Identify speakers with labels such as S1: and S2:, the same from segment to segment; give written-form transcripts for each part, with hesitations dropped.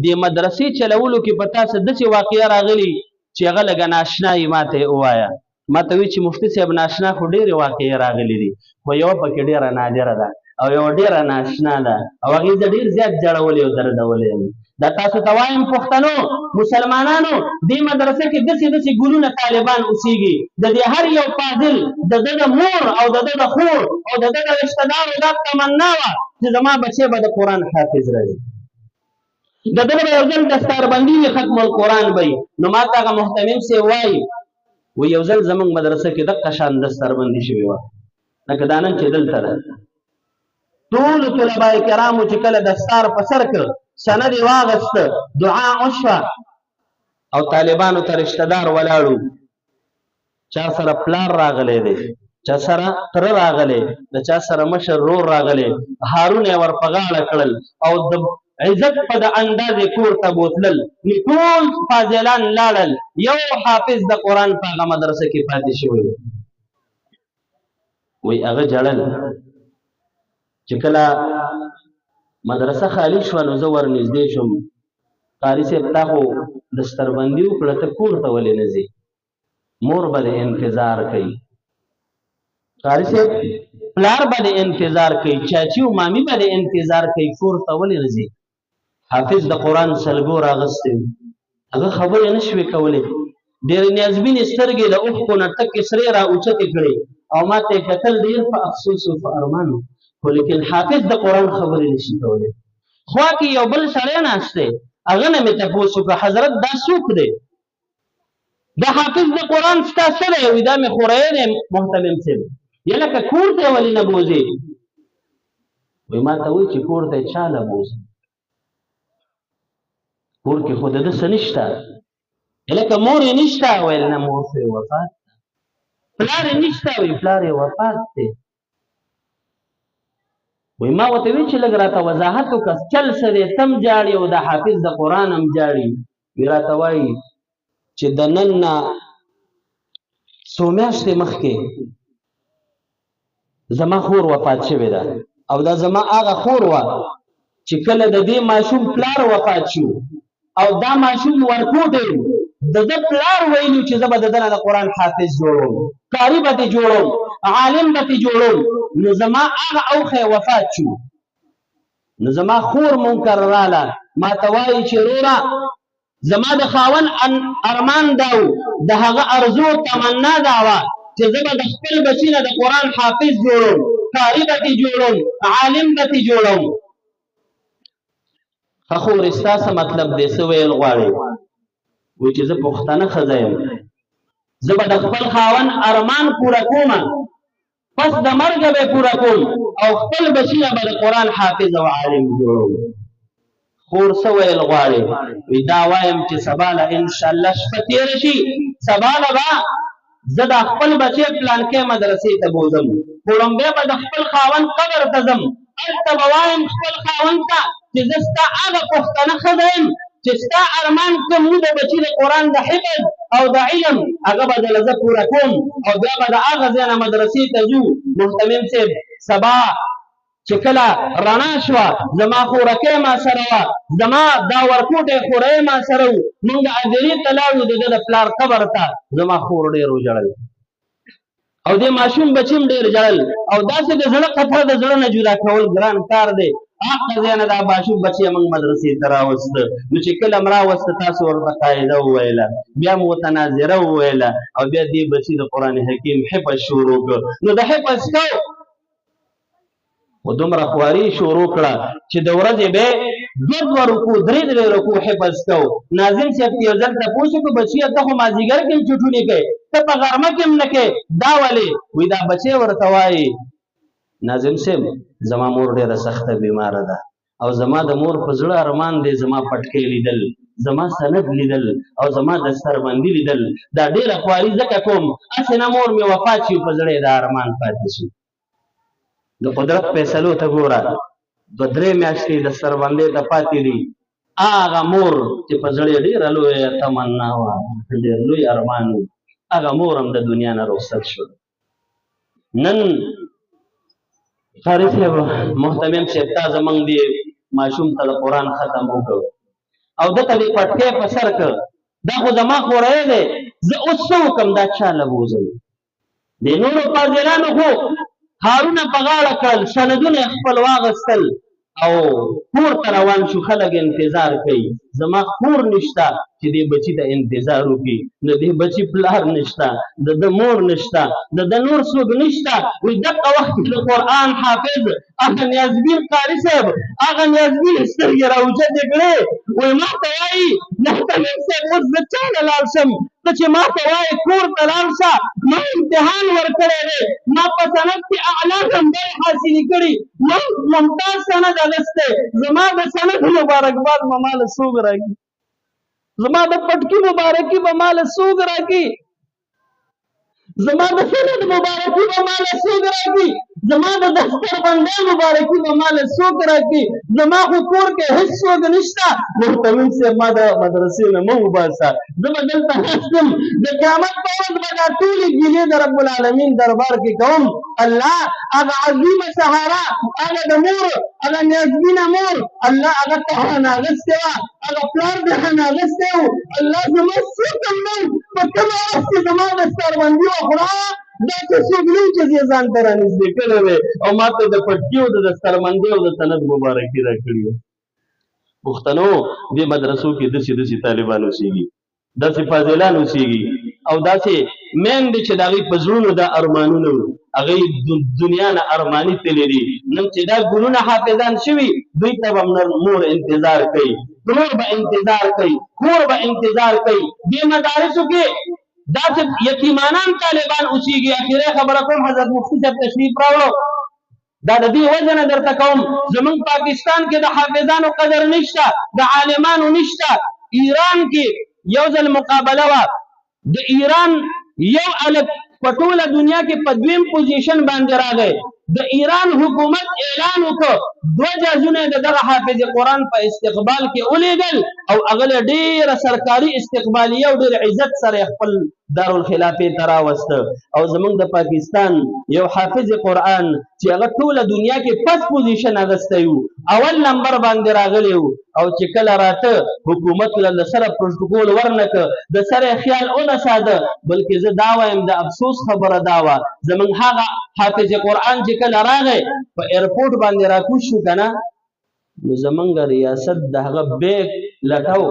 S1: د مدرسې چلولو کې په تاسو داسې واقعه راغلي چې هغه لږه ناشنا یې ما ته یې ووایه. ما ته وایي چې مفتي صاحب ناشنا خو ډېرې واقعې راغلي دي، خو یوه پکې ډېره نادره ده او یوه ډېره ناشنا ده او هغې زه ډېر زیات جړولی او دردولی یم. دا تاسو ته وایم پښتنو مسلمانانو، دې مدرسه کې داسې داسې ګلونه طالبان اوسېږي، د دې هر یو فاضل د ده د مور او د ده د خور او د ده د رشته دارو دا تمنا وه چې زما بچی به د قرآن حافظ راځي، د ده به یو ځل دستاربندي وي، ختم القرآن به وي. نو ما ته هغه محتمم صاحب وایي یو ځل زموږ مدرسه کې دقه شان دستاربندي شوې وه لکه دا نن چې دلته ده. ټولو طلبای کرامو چې کله دستار په سر کړ، سند یې واغسته، دعا وشوه او طالبانو ته رشته دار ولاړو. چا سره پلار راغلی دی، چا سره تره راغلی، د چا سره مشر رور راغلی، هارونه یې ور په غاړه کړل او د عزت په د اندازې کور ته بوتلل. نو ټول فاضلان لاړل، یو حافظ د قرآن په هغه مدرسه کې پاتې شوی. وی هغه جړل چې کله مدرسه خالی شوه نو زه ورنږدې شوم. قاري صاحب تا خو دستربندي وکړه، ته کور ته ولې نه ځې؟ مور به دې انتظار کوي، قاري صاحب پلار به دې انتظار کوي، چاچي او مامي به دې انتظار کوي، کور ته ولې نه ځې؟ حافظ د قرآن سلګو راغستی و، هغه خبرې نه شوې کولی. ډېرې نیازبینې سترګې د اوښکو نه ټکې سرې را اوچتې کړې او ما ته یې کتل، ډېر په افسوس و په ارمان و، خو لیکن حافظ د قرآن خبرې نشي کولی. خوا کې یو بل سړی ناست دی، هغه نه مې تپوس وکړه حضرت دا څوک دی؟ دا حافظ د قرآن ستا څه دی؟ وایي دا مې خوری دی محتمم صاحب. یا لکه کور ته یې ولې نه بوځې؟ وایي ما ته وایي چې کور ته یې چا له بوځم، کور کې خو د ده څه نشته. لکه مور یې نشته؟ ویل نه مور خو یې وفات ده. پلار یې نشته؟ وایي پلار یې وفات دی. وایي ما ورته وایي چې لږ راته وضاحت وکړه چل څه دی، تم جاړي او د حافظ د قرآن هم جاړي. وایي راته وایي چې د نن نه څو میاشتې مخکې زما خور وفات شوې ده او دا زما هغه خور وه چې کله د دې ماشوم پلار وفات شو او دا ماشوم ورکوټی و، د ده پلار ویلو چې زه به د ده نه د قرآن حافظ جوړوم، قاري به دې جوړوم، عالم به دې جوړوم. نو زما هغه اوښی وفات شو، نو زما خور منکر راله ما ته وایي چې وروره زما د خاوند ارمان دا و، د هغه ارزو تمنا دا وه چې زه به د خپل بچي نه د قرآن حافظ جوړوم، قاري به دې جوړوم، عالم به دې جوړوم. ښه خورې ستا څه مطلب دی، څه ویل غواړې؟ وایي چې زه پښتنه ښځه یم، زه به د خپل خاوند ارمان پوره کوم، پس د مرګه به پوره کوم او خپل بچي نه به د قرآن حافظ او عالم جوړوم. خور څه ویل غواړې؟ وایي دا وایم چې سبا له انشاءالله شپه تېره شي، سبا له به زه د خپل بچی پلانکۍ مدرسې ته بوځم، خو لومبی به د خپل خاوند قبر ته ځم، هلته به وایم خپل خاوند ته چې زه ستا هغه پښتنه ښځه یم چې ستا ارمان کوم و د بچي د قرآن د حفظ او د علم، هغه به دله زه پوره کوم او بیا به د هغه ځای نه مدرسې ته ځو. محتمم صاحب سبا چې کله رڼا شوه زما خورکۍ ما سره وه، زما دا ورکوټی خوری ما سره و، مونږ حاضري ته لاړو د ده د پلار قبر ته. زما خور ډېر وژړل او دې ماشوم بچي هم ډېر ژړل او داسې د زړه قطره د زړه نه جدا کول ګران کار دی. هغه ځای نه دا ماشوم بچی موږ مدرسې ته راوسته، نو چې کله م راوسته تاسو ورته قاعده وویله، بیا م ورته ناظره وویله او بیا دې بچي د قرآن حکیم حفظ شروع کړ. نو د حفظ کو خو دومره خواري شروع کړه چې د ورځې به یې 2 رکوع 3 رکوع حفظ کو. ناظم صاحب یو ځل تپوس وکړو بچیه ته خو مازدیګر کې هم چټونې کوې، ته په غرمه کې هم نه کوې، دا ولې؟ وایي دا بچی ورته وایي ناظم صاحب زما مور ډېره سخته بیماره ده او زما د مور په زړه ارمان دی زما پټکۍ لیدل، زما سند لیدل او زما دستربندي لیدل، دا ډېره خواري ځکه کوم هسې نه مور مې وفات شي په زړه یې دا ارمان پاتې شي. د قدرت فیصلو ته ګوره 2-3 میاشتې دستربندۍ ته پاتې دي، هغه مور چې په زړه یې ډېره لویه تمنا وه، ډېر لوی ارمان و، هغه مور هم د دنیا نه رخصت شو. نن قاري صاحب محتمم صاحب تا زمونږ دې ماشوم ته د قرآن ختم وکړ، او دته دې پټکې په سر کړ، دا خو زما خوری دی، زه اوس څه وکړم دا چاله بوزم. د نورو فاضلانو خو کارونه په غاړه کړل، سندونه یې خپل واغستل او کور ته روان شو. خلک انتظار کوي، زما خور نشته چې دې بچي ته انتظار وکړي، د دې بچي پلار نشته، د مور نشته، د نور څوک نشته. وایي دغه وخت کې د قرآن حافظ هغه نیازبین قاري صاحب هغه نیازبین سترګې راوچتې کړې، وایي ما ته وایي محتمل صاحب اوس زه چا له لاړ شم؟ ته چې ما ته وایې کور ته لاړ شه، ما امتحان ورکړی دی، ما په سند کې اعلی نمبر حاصلې کړي، ما ممتاز سند اخیستی، زما د سند مبارکباد به ما له څوک راکړي؟ زما د پټکي مبارکي به ما له څوک راکړي؟ زما د سند مبارکي به ما له څوک راکړي؟ زما د دفتر بندۍ مبارکي به ما له څوک راکړي؟ زما خو کور کې هېڅ څوک نشته. محتمل صاحب ما د مدرسې نه مه وباسه، زه به دلته ناست یم، د قیامت په ورځ به دا ټولې ګیلې د رب العالمین دربار کې کوم. الله هغه عظیمه سهاره، هغه د مور هغه نیازبینه مور، الله هغه تحان اخیستې وه، هغه پلار دهان اخیستی و. الله زما څوک هم نه په کومه وخت کې زما د ستربندي وخوړه دا که څوک نه چې زه ځان ته رانږدې کړی دی او ما ته د پټکي او د دستربندۍ او د سند مبارکي راکړې وه. پښتنو دې مدرسو کې داسې داسې طالبان اوسېږي، داسې فاضلان اوسېږي او داسې میندې چې د هغوی په زړونو دا ارمانونه وو، هغوی دنیا نه ارماني تللي دي. نن چې دا ګلونه حافظان شوي، دوی ته به مور انتظار کوي، پلور به انتظار کوي، کور به انتظار کوي. دې مدارسو کې داسې یتیمانان طالبان اوسېږي. اخري خبره کوم، حضرت مفتي صاحب تشریف راوړو، دا د دې وجه نه درته کوم، زمونږ پاکستان کې د حافظانو قدر نشته، د عالمانو نشته. ایران کې یو ځل مقابله وه، د ایران یو الګ په ټوله دنیا کې په دویم پوزیشن باندې راغی. د ایران حکومت اعلان وکړ 2 جهازونه د دغه حافظ قرآن په استقبال کې ولیږل او هغه له ډېره سرکاري استقبالیه او ډېر عزت سره خپل دارالخلافې ته راوسته. او زمونږ د پاکستان یو حافظ قرآن چې هغه ټوله دنیا کې فرست پوزیشن اخیستی و، اول نمبر باندې راغلی و، او چې کله راته حکومت له سره پروتوکول ورنکړه، د سره خیال ونه ساده، بلکې زه دا وایم د افسوس خبره دا وه، زمونږ هغه حافظ قرآن چې کله راغی په ایرپورټ باندې راکوز شو که نه، نو زمونږ ریاست د هغه بیګ لټو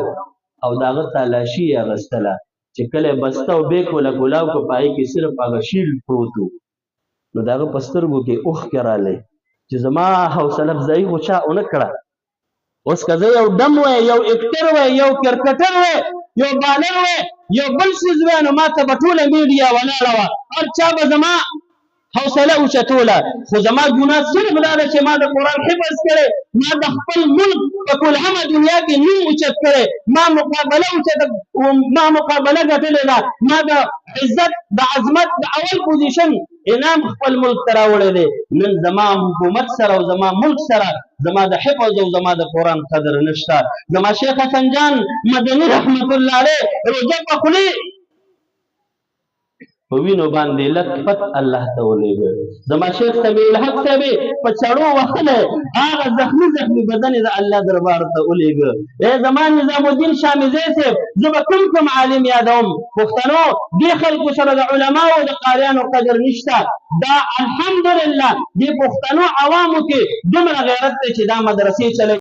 S1: او د هغه تالاشي یې اخیستله، چې کله بسته او بیګ وله کولاو که په هغې کې صرف هغه شیلډ پروت و، نو د هغه په سترګو کې اوښکې رالی چې زما حوصله افزایي خو چا ونه کړه. اوس که زه یو ډم وی، یو اکټر وی، یو کرکټر وی، یو بالر وی، یو بل څیز وی، نو ما ته به ټوله میډیا ولاړه وه، هر چا به زما حوصله اوچتوله. خو زما ګناه صرف دا ده چې ما د قرآن حفظ کړی، ما د خپل ملک په کلهمه دنیا کې نوم اوچت کړی، ما مقابله ګټلې ده، ما د عزت د عظمت د اول پوزیشن انعام خپل ملک ته راوړی دی. نن زما حکومت سره او زما ملک سره زما د حفظ او زما د قرآن قدر نشته. زما شیخ حسن جان مدني رحمت الله علیه روژه په خولې په وینو باندې لطفت الله ته ولېږه. زما شیخ سمیع الحق صاحب په چړو وهلی، هغه زخمي زخمي بدن یې د الله دربار ته ولېږه. ای زما نظام الدین شامیزی صاحب، زه به کوم عالم یادوم. پښتنو دې خلکو سره د علماو او د قاریانو قدر نشته. دا الحمدلله دې پښتنو عوامو کې دومره غیرت دی چې دا مدرسې چلوي.